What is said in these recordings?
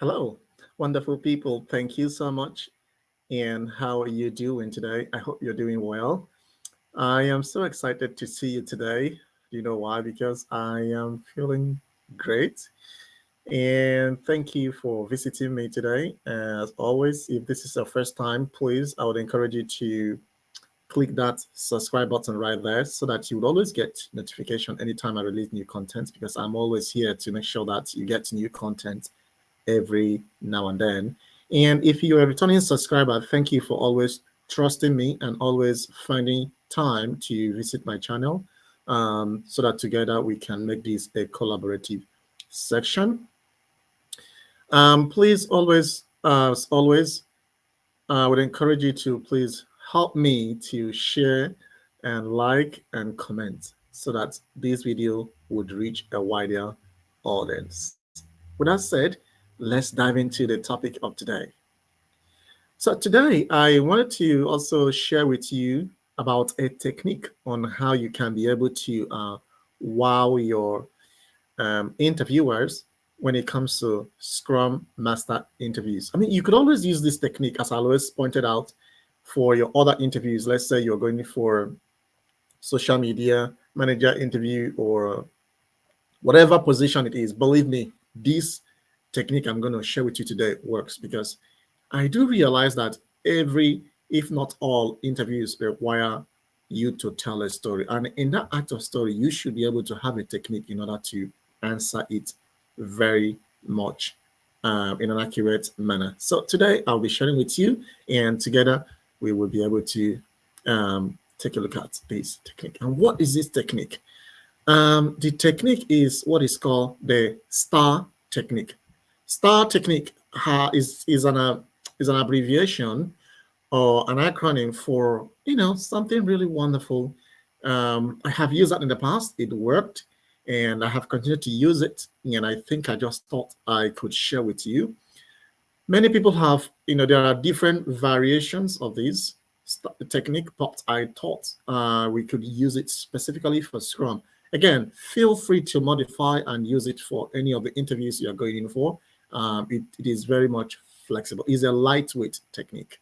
Hello, wonderful people. Thank you so much. And how are you doing today? I hope you're doing well. I am so excited to see you today. Do you know why? Because I am feeling great. And thank you for visiting me today. As always, if this is your first time, please, I would encourage you to click that subscribe button right there so that you would always get notification anytime I release new content because I'm always here to make sure that you get new content every now and then. And if you're a returning subscriber, thank you for always trusting me and always finding time to visit my channel so that together we can make this a collaborative section. Please always, as always, I would encourage you to please help me to share and like and comment so that this video would reach a wider audience. With that said, let's dive into the topic of today. So today I wanted to also share with you about a technique on how you can be able to wow your interviewers when it comes to Scrum Master interviews. I mean, you could always use this technique, as I always pointed out, for your other interviews. Let's say you're going for social media manager interview or whatever position it is. Believe me, this technique I'm going to share with you today works because I do realize that every, if not all, interviews require you to tell a story. And in that act of story, you should be able to have a technique in order to answer it very much in an accurate manner. So today I'll be sharing with you, and together we will be able to take a look at this technique. And what is this technique? The technique is what is called the STAR technique. STAR technique is an abbreviation or an acronym for something really wonderful. I have used that in the past. It worked, and I have continued to use it. And I think I just thought I could share with you. Many people have, there are different variations of this technique, but I thought we could use it specifically for Scrum. Again, feel free to modify and use it for any of the interviews you're going in for. It is very much flexible. It's a lightweight technique.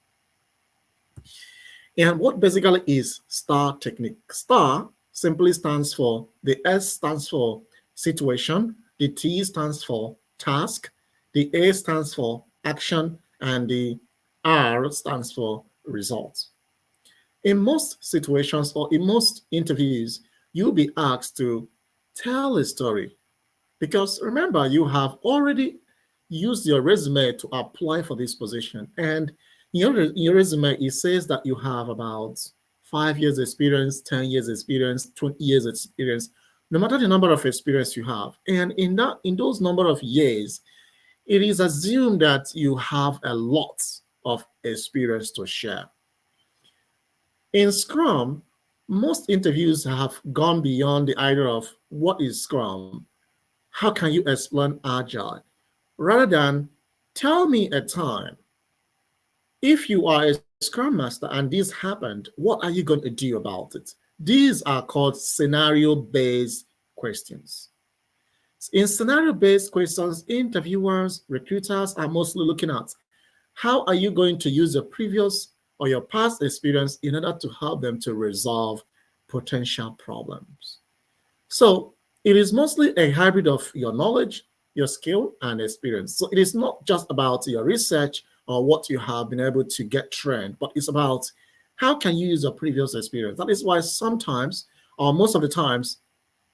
And what basically is STAR technique? STAR simply stands for, the S stands for situation, the T stands for task, the A stands for action, and the R stands for results. In most situations or in most interviews, you'll be asked to tell a story because remember, you have already used your resume to apply for this position. And in your resume, it says that you have about 5 years experience, 10 years experience, 20 years experience, no matter the number of experience you have. And in those number of years, it is assumed that you have a lot of experience to share. In Scrum, most interviews have gone beyond the idea of what is Scrum, how can you explain Agile, rather than tell me a time. If you are a Scrum Master and this happened, what are you going to do about it? These are called scenario-based questions. In scenario-based questions, interviewers, recruiters are mostly looking at how are you going to use your previous or your past experience in order to help them to resolve potential problems. So it is mostly a hybrid of your knowledge, your skill, and experience. So it is not just about your research or what you have been able to get trained, but it's about how can you use your previous experience. That is why sometimes, or most of the times,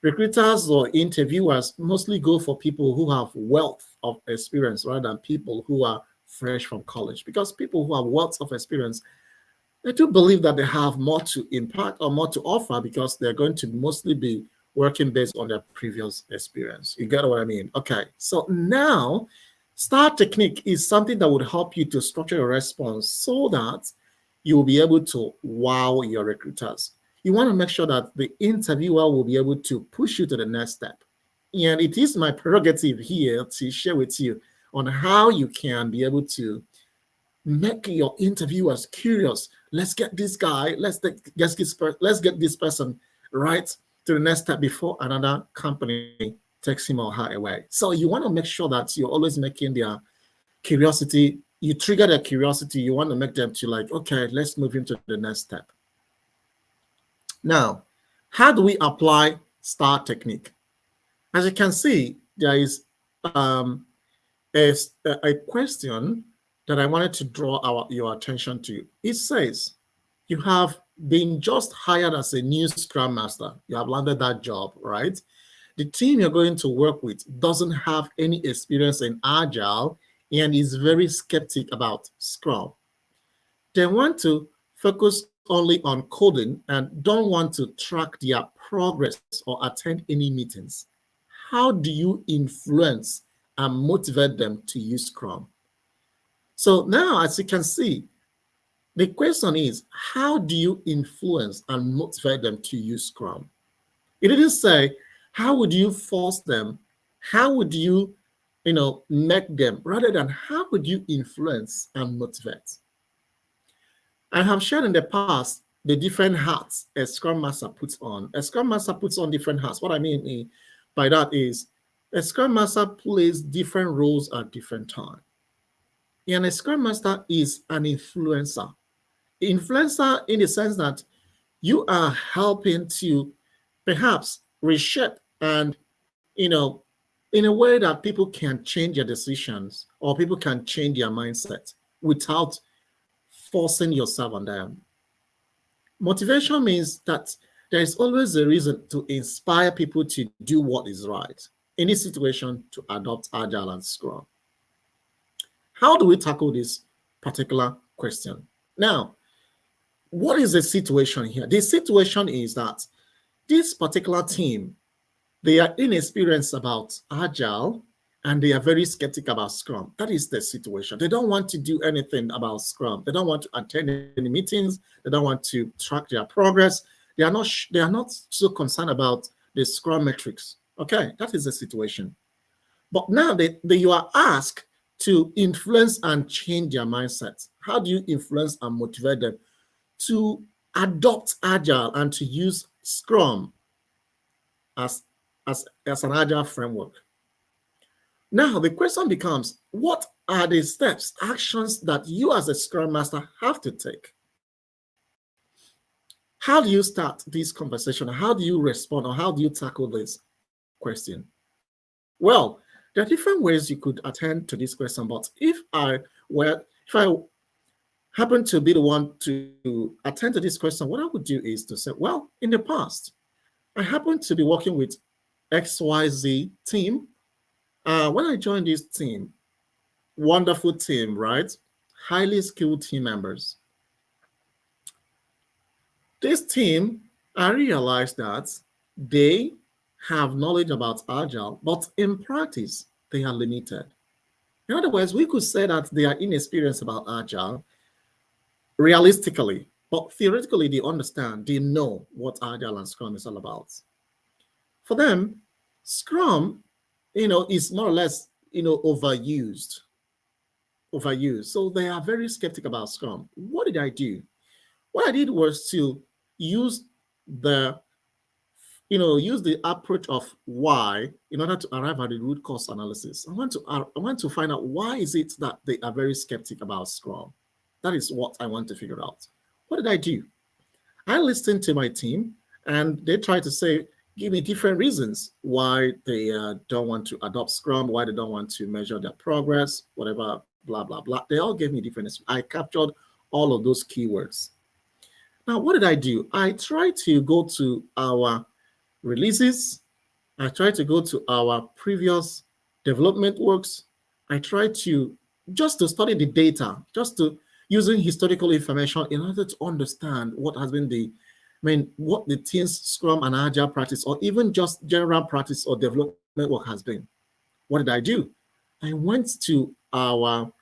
recruiters or interviewers mostly go for people who have wealth of experience rather than people who are fresh from college, because people who have wealth of experience, they do believe that they have more to impact or more to offer because they're going to mostly be working based on their previous experience. You get what I mean? Okay, so now STAR technique is something that would help you to structure your response so that you will be able to wow your recruiters. You want to make sure that the interviewer will be able to push you to the next step. And it is my prerogative here to share with you on how you can be able to make your interviewers curious. Let's get this guy, let's get this person right to the next step before another company takes him or her away. So you want to make sure that you're always making their curiosity, you trigger their curiosity, you want to make them to like, okay, let's move into the next step. Now, how do we apply STAR technique? As you can see, there is a question that I wanted to draw your attention to. It says, you have been just hired as a new Scrum Master. You have landed that job, right? The team you're going to work with doesn't have any experience in Agile and is very skeptic about Scrum. They want to focus only on coding and don't want to track their progress or attend any meetings. How do you influence and motivate them to use Scrum? So now, as you can see, the question is, how do you influence and motivate them to use Scrum? It didn't say, how would you force them? How would you, make them? Rather than how would you influence and motivate? I have shared in the past the different hats a Scrum Master puts on. A Scrum Master puts on different hats. What I mean by that is a Scrum Master plays different roles at different times. And a Scrum Master is an influencer. Influencer in the sense that you are helping to perhaps reshape and, in a way that people can change their decisions or people can change their mindset without forcing yourself on them. Motivation means that there is always a reason to inspire people to do what is right. In this situation, to adopt Agile and Scrum. How do we tackle this particular question? Now, what is the situation here? The situation is that this particular team, they are inexperienced about Agile and they are very skeptical about Scrum. That is the situation. They don't want to do anything about Scrum. They don't want to attend any meetings. They don't want to track their progress. They are not so concerned about the Scrum metrics. Okay, that is the situation. But now you are asked to influence and change their mindset. How do you influence and motivate them to adopt Agile and to use Scrum as an Agile framework? Now, the question becomes, what are the steps, actions that you as a Scrum Master have to take? How do you start this conversation? How do you respond, or how do you tackle this question? Well, there are different ways you could attend to this question, but if I happen to be the one to attend to this question, what I would do is to say, well, in the past, I happened to be working with XYZ team. When I joined this team, wonderful team, right? Highly skilled team members. This team, I realized that they have knowledge about Agile, but in practice, they are limited. In other words, we could say that they are inexperienced about Agile realistically, but theoretically, they understand, they know what Agile and Scrum is all about. For them, Scrum, is more or less, overused. So they are very skeptical about Scrum. What did I do? What I did was to use the approach of why in order to arrive at the root cause analysis. I want to find out, why is it that they are very skeptical about Scrum? That is what I want to figure out. What did I do? I listened to my team and they tried to give me different reasons why they don't want to adopt Scrum, why they don't want to measure their progress, whatever, blah, blah, blah. They all gave me different. I captured all of those keywords. Now, what did I do? I tried to go to our releases. I tried to go to our previous development works. I tried to study the data, using historical information in order to understand what has been what the team's Scrum and Agile practice, or even just general practice or development work has been. What did I do? I went to our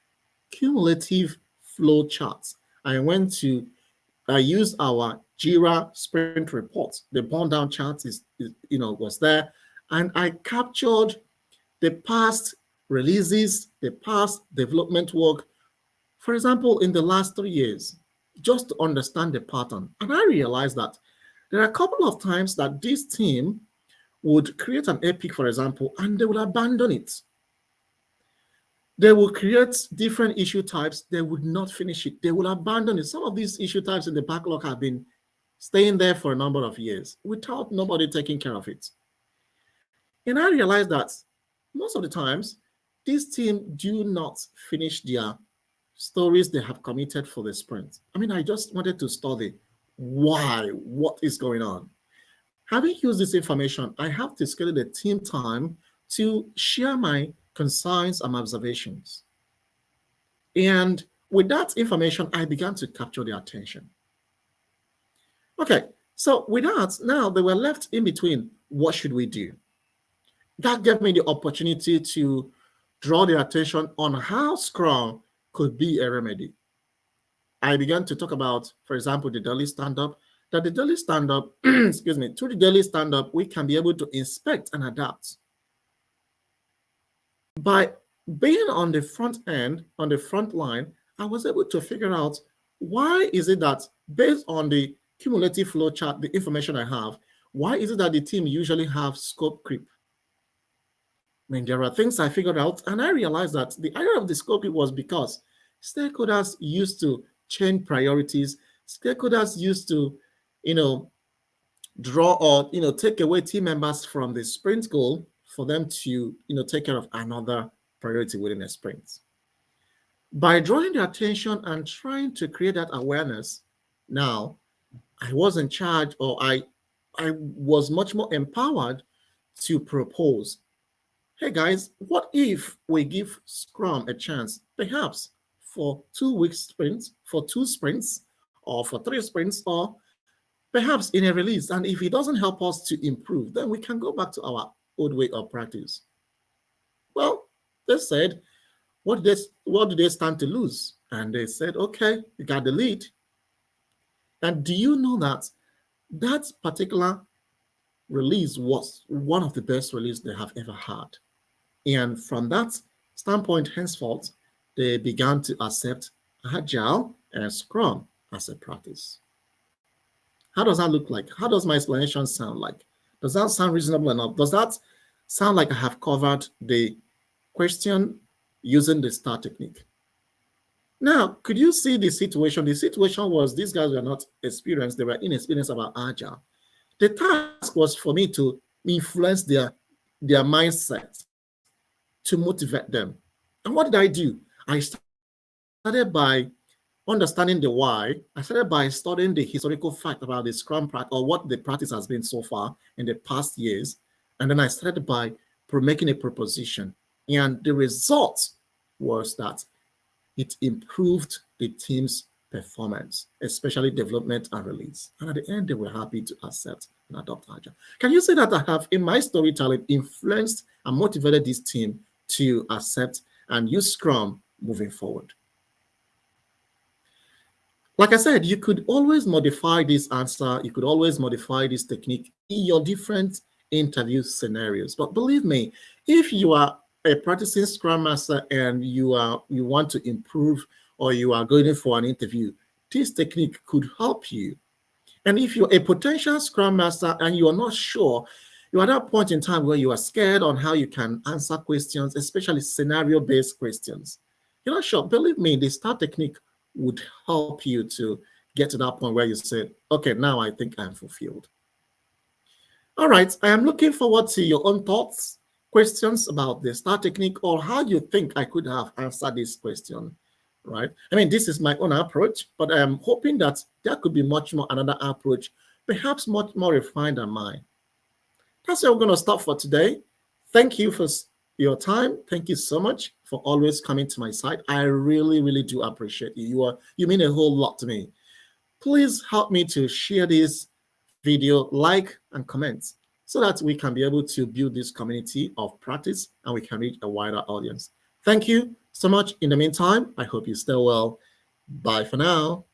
cumulative flow charts. I used our Jira sprint report. The burn down chart was there, and I captured the past releases, the past development work. For example, in the last 3 years, just to understand the pattern. And I realized that there are a couple of times that this team would create an epic, for example, and they would abandon it. They will create different issue types. They would not finish it. They will abandon it. Some of these issue types in the backlog have been staying there for a number of years without nobody taking care of it. And I realized that most of the times, this team do not finish their stories they have committed for the sprint. I mean, I just wanted to study why, what is going on. Having used this information, I have to schedule the team time to share my concerns and observations. And with that information, I began to capture their attention. Okay, so with that, now they were left in between. What should we do? That gave me the opportunity to draw their attention on how Scrum could be a remedy. I began to talk about, for example, the daily stand-up, that the daily stand-up, excuse me, through the daily stand-up, we can be able to inspect and adapt. By being on the front end, on the front line, I was able to figure out why is it that based on the cumulative flow chart, the information I have, why is it that the team usually have scope creep? I mean, there are things I figured out, and I realized that the idea of the scope creep was because stakeholders used to change priorities. Stakeholders used to, draw or, take away team members from the sprint goal for them to, take care of another priority within a sprint. By drawing their attention and trying to create that awareness, now I was in charge, or I was much more empowered to propose, hey guys, what if we give Scrum a chance, perhaps for 2 week sprints, for 2 sprints, or for 3 sprints, or perhaps in a release. And if it doesn't help us to improve, then we can go back to our old way of practice. Well, they said, what do they stand to lose? And they said, okay, you got the lead. And do you know that that particular release was one of the best releases they have ever had? And from that standpoint, henceforth, they began to accept Agile and Scrum as a practice. How does that look like? How does my explanation sound like? Does that sound reasonable enough? Does that sound like I have covered the question using the STAR technique? Now, could you see the situation? The situation was these guys were not experienced. They were inexperienced about Agile. The task was for me to influence their mindset, to motivate them. And what did I do? I started by understanding the why. I started by studying the historical fact about the Scrum practice, or what the practice has been so far in the past years. And then I started by making a proposition. And the result was that it improved the team's performance, especially development and release. And at the end, they were happy to accept and adopt Agile. Can you say that I have, in my storytelling, influenced and motivated this team to accept and use Scrum moving forward? Like I said, you could always modify this answer. You could always modify this technique in your different interview scenarios. But believe me, if you are a practicing Scrum Master and you want to improve, or you are going for an interview, this technique could help you. And if you're a potential Scrum Master and you are not sure, you're at that point in time where you are scared on how you can answer questions, especially scenario-based questions. You're not sure. Believe me, the STAR technique would help you to get to that point where you said, okay, now I think I'm fulfilled. All right, I am looking forward to your own thoughts, questions about the STAR technique, or how you think I could have answered this question, right? I mean, this is my own approach, but I am hoping that there could be much more another approach, perhaps much more refined than mine. That's where we're going to stop for today. Thank you for your time. Thank you so much for always coming to my site. I really, really do appreciate you. You mean a whole lot to me. Please help me to share this video, like, and comment, so that we can be able to build this community of practice and we can reach a wider audience. Thank you so much. In the meantime, I hope you stay well. Bye for now.